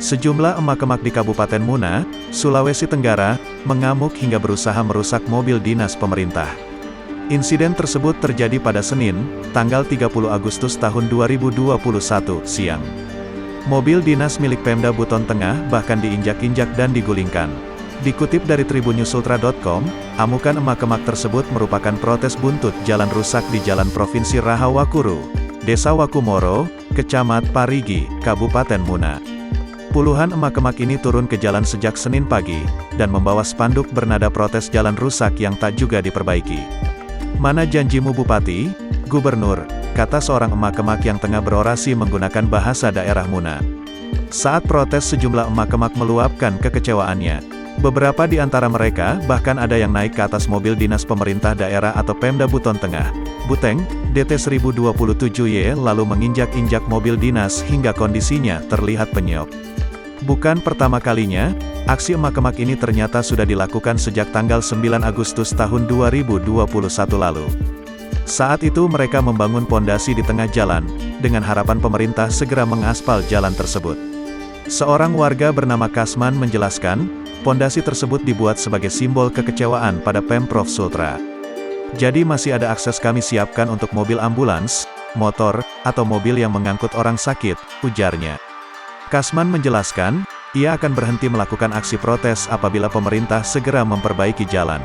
Sejumlah emak-emak di Kabupaten Muna, Sulawesi Tenggara, mengamuk hingga berusaha merusak mobil dinas pemerintah. Insiden tersebut terjadi pada Senin, tanggal 30 Agustus tahun 2021, siang. Mobil dinas milik Pemda Buton Tengah bahkan diinjak-injak dan digulingkan. Dikutip dari tribunnews.ultra.com, amukan emak-emak tersebut merupakan protes buntut jalan rusak di Jalan Provinsi Rahawakuru, Desa Wakumoro, Kecamatan Parigi, Kabupaten Muna. Puluhan emak-emak ini turun ke jalan sejak Senin pagi, dan membawa spanduk bernada protes jalan rusak yang tak juga diperbaiki. "Mana janjimu Bupati, Gubernur?" kata seorang emak-emak yang tengah berorasi menggunakan bahasa daerah Muna. Saat protes sejumlah emak-emak meluapkan kekecewaannya. Beberapa di antara mereka, bahkan ada yang naik ke atas mobil dinas pemerintah daerah atau Pemda Buton Tengah, Buteng, DT 1027Y lalu menginjak-injak mobil dinas hingga kondisinya terlihat penyok. Bukan pertama kalinya, aksi emak-emak ini ternyata sudah dilakukan sejak tanggal 9 Agustus tahun 2021 lalu. Saat itu mereka membangun pondasi di tengah jalan, dengan harapan pemerintah segera mengaspal jalan tersebut. Seorang warga bernama Kasman menjelaskan, pondasi tersebut dibuat sebagai simbol kekecewaan pada Pemprov Sultra. "Jadi masih ada akses kami siapkan untuk mobil ambulans, motor, atau mobil yang mengangkut orang sakit," ujarnya. Kasman menjelaskan, ia akan berhenti melakukan aksi protes apabila pemerintah segera memperbaiki jalan.